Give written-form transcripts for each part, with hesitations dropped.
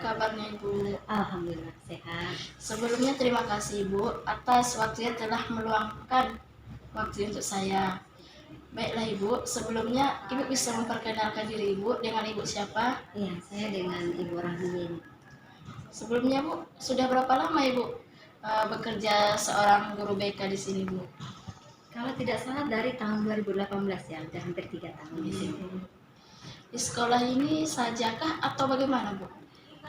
kabarnya Ibu? Alhamdulillah sehat. Sebelumnya terima kasih Ibu atas waktunya telah meluangkan waktu untuk saya. Baiklah Ibu, sebelumnya Ibu bisa memperkenalkan diri Ibu dengan Ibu siapa? Iya, saya dengan Ibu Rahmiyin. Sebelumnya Bu, sudah berapa lama Ibu bekerja seorang guru BK di sini Bu? Kalau tidak salah dari tahun 2018 ya, udah hampir 3 tahun di sini. Di sekolah ini sajakah atau bagaimana Bu?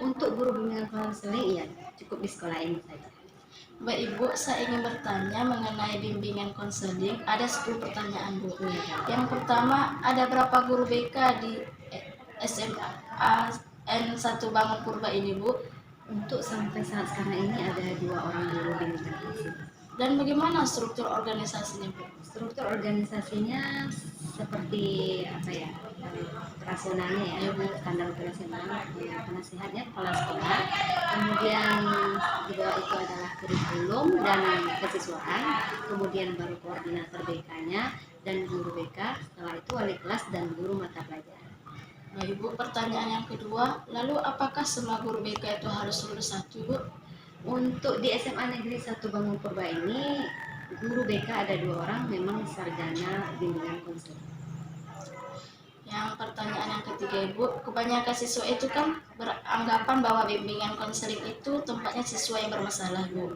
Untuk guru bimbingan konseling ya cukup di sekolah ini saja. Baik Ibu, saya ingin bertanya mengenai bimbingan konseling. Ada 10 pertanyaan Bu. Yang pertama, ada berapa guru BK di SMA N1 Bangun Purba ini Bu? Untuk sampai saat sekarang ini ada 2 orang guru bimbingan konseling. Dan bagaimana struktur organisasinya Bu? Struktur organisasinya seperti apa ya, operasionalnya ya, standar operasional, penasihatnya kepala sekolah, kemudian di bawah itu adalah kurikulum dan kesiswaan, kemudian baru koordinator BK-nya dan guru BK, setelah itu wali kelas dan guru mata pelajaran. Nah Ibu, pertanyaan yang kedua, lalu apakah semua guru BK itu harus lulus 1 Bu? Untuk di SMA Negeri 1 Bangun Purba ini, guru BK ada 2 orang memang sarjana bimbingan konseling. Yang pertanyaan yang ketiga Ibu, kebanyakan siswa itu kan beranggapan bahwa bimbingan konseling itu tempatnya siswa yang bermasalah Bu.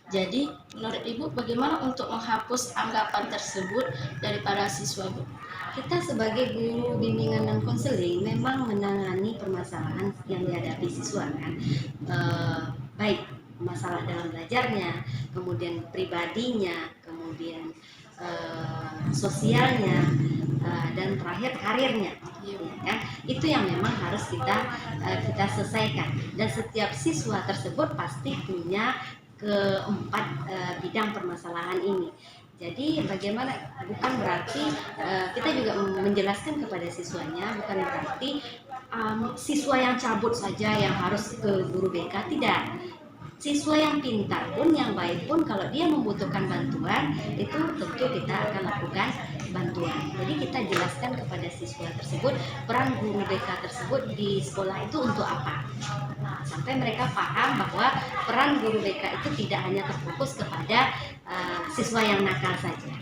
Jadi menurut Ibu bagaimana untuk menghapus anggapan tersebut dari para siswa Bu? Kita sebagai guru bimbingan dan konseling memang menangani permasalahan yang dihadapi siswa kan, baik masalah dalam belajarnya, kemudian pribadinya, kemudian sosialnya, dan terakhir karirnya, ya kan? Itu yang memang harus kita selesaikan. Dan setiap siswa tersebut pasti punya keempat bidang permasalahan ini. Jadi bagaimana, bukan berarti kita juga menjelaskan kepada siswanya, bukan berarti siswa yang cabut saja yang harus ke guru BK, tidak. Siswa yang pintar pun, yang baik pun, kalau dia membutuhkan bantuan, itu tentu kita akan lakukan bantuan. Jadi kita jelaskan kepada siswa tersebut peran guru BK tersebut di sekolah itu untuk apa. Sampai mereka paham bahwa peran guru BK itu tidak hanya terfokus kepada siswa yang nakal saja.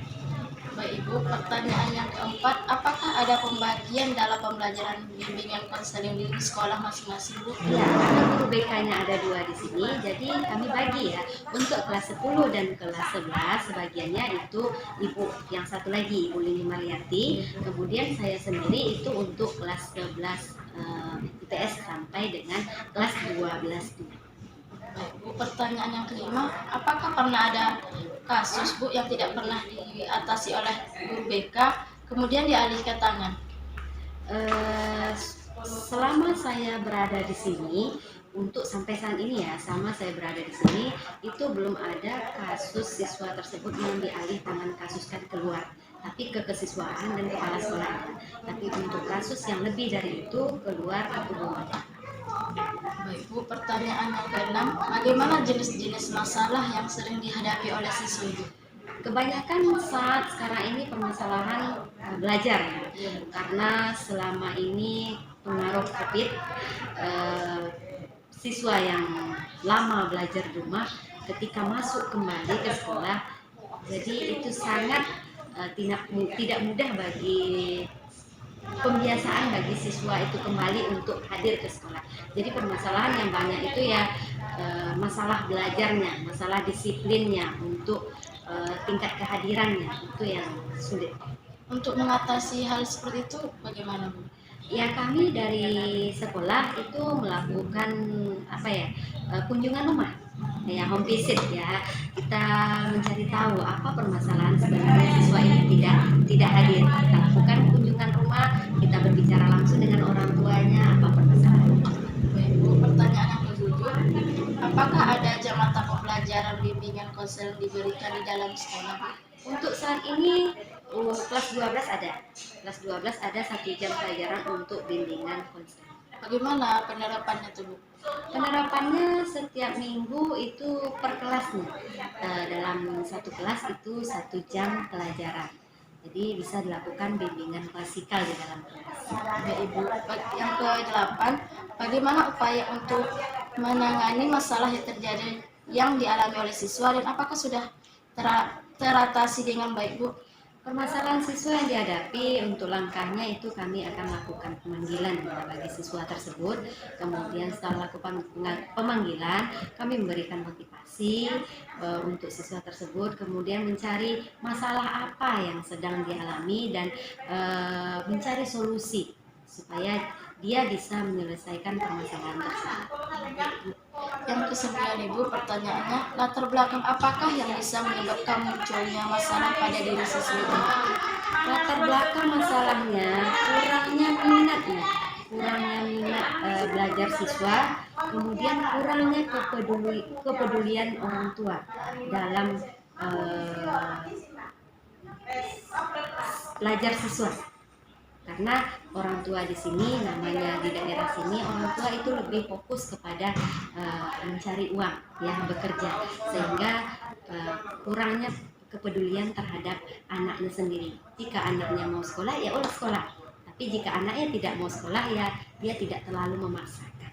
Baik Ibu, pertanyaan yang keempat, apakah ada pembagian dalam pembelajaran bimbingan konseling di sekolah masing-masing Bu? Ya, karena guru BK-nya ada 2 di sini, jadi kami bagi ya. Untuk kelas 10 dan kelas 11 sebagiannya itu Ibu, yang satu lagi Ibu Lini Mariati, kemudian saya sendiri itu untuk kelas 11 IPS sampai dengan kelas 12. Baik Bu, pertanyaan yang kelima, apakah pernah ada kasus Bu yang tidak pernah diatasi oleh guru BK kemudian dialihkan tangan? Selama saya berada di sini, untuk sampai saat ini ya, sama saya berada di sini, itu belum ada kasus siswa tersebut yang dialih tangan kasuskan keluar, tapi ke kesiswaan dan kepala sekolah. Tapi untuk kasus yang lebih dari itu keluar itu belum ada. Baik Bu, pertanyaan yang keenam, bagaimana jenis-jenis masalah yang sering dihadapi oleh siswa Bu? Kebanyakan saat sekarang ini permasalahan belajar ya, karena selama ini pengaruh COVID, siswa yang lama belajar di rumah ketika masuk kembali ke sekolah, jadi itu sangat tidak mudah bagi pembiasaan bagi siswa itu kembali untuk hadir ke sekolah. Jadi permasalahan yang banyak itu ya masalah belajarnya, masalah disiplinnya, untuk tingkat kehadirannya, itu yang sulit. Untuk mengatasi hal seperti itu bagaimana Bu? Ya, kami dari sekolah itu melakukan kunjungan rumah, ya, home visit ya. Kita mencari tahu apa permasalahan sebenarnya siswa ini tidak hadir. Kita lakukan kunjungan rumah, kita berbicara langsung dengan orang tuanya apa permasalahan. Baik Bu, pertanyaan yang ketujuh, apakah ada jam mata pembelajaran bimbingan konseling diberikan di dalam sekolah Bu? Untuk saat ini kelas 12 ada. Kelas 12 ada 1 jam pelajaran untuk bimbingan konseling. Bagaimana penerapannya tuh Bu? Penerapannya setiap minggu itu per kelasnya. Dalam satu kelas itu 1 jam pelajaran. Jadi bisa dilakukan bimbingan klasikal di dalam kelas. Ya, Ibu. Yang ke-8, bagaimana upaya untuk menangani masalah yang terjadi yang dialami oleh siswa dan apakah sudah teratasi dengan baik, Bu? Permasalahan siswa yang dihadapi, untuk langkahnya itu kami akan lakukan pemanggilan bagi siswa tersebut. Kemudian setelah lakukan pemanggilan, kami memberikan motivasi untuk siswa tersebut, kemudian mencari masalah apa yang sedang dialami dan mencari solusi supaya dia bisa menyelesaikan permasalahan tersebut. Yang ke-9, Ibu, pertanyaannya, latar belakang apakah yang bisa menyebabkan munculnya masalah pada diri siswa itu? Latar belakang masalahnya kurangnya minatnya, belajar siswa, kemudian kurangnya kepedulian orang tua dalam belajar siswa. Karena orang tua di sini, namanya di daerah sini, orang tua itu lebih fokus kepada mencari uang, ya, bekerja, sehingga kurangnya kepedulian terhadap anaknya sendiri. Jika anaknya mau sekolah, ya udah sekolah. Tapi jika anaknya tidak mau sekolah, ya dia tidak terlalu memaksakan.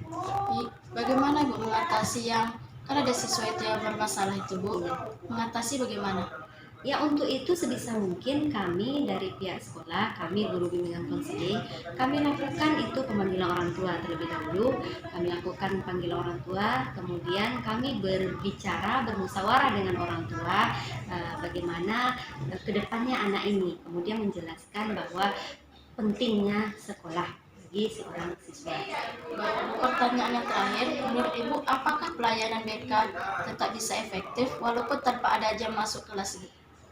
Bagaimana, Bu, mengatasi kan ada siswa itu yang bermasalah itu, Bu? Mengatasi bagaimana? Ya, untuk itu sebisa mungkin kami dari pihak sekolah, kami guru bimbingan konseling, kami lakukan itu pemanggilan orang tua terlebih dahulu. Kami lakukan panggilan orang tua, kemudian kami berbicara, bermusyawarah dengan orang tua bagaimana kedepannya anak ini, kemudian menjelaskan bahwa pentingnya sekolah bagi seorang siswa. Pertanyaan yang terakhir, menurut Ibu, apakah pelayanan BK tetap bisa efektif walaupun tanpa ada jam masuk kelas?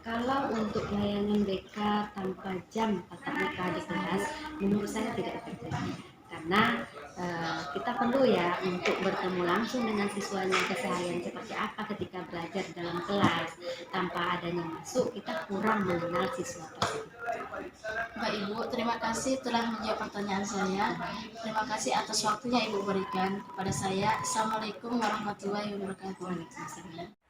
Kalau untuk pelayanan BK tanpa jam tatap muka di kelas, menurut saya tidak efektif. Karena kita perlu ya untuk bertemu langsung dengan siswanya, keseharian seperti apa ketika belajar dalam kelas. Tanpa adanya masuk, kita kurang mengenal siswa tersebut. Mbak Ibu, terima kasih telah menjawab pertanyaan saya. Terima kasih atas waktunya Ibu berikan kepada saya. Assalamualaikum warahmatullahi wabarakatuh. Waalaikumsalam.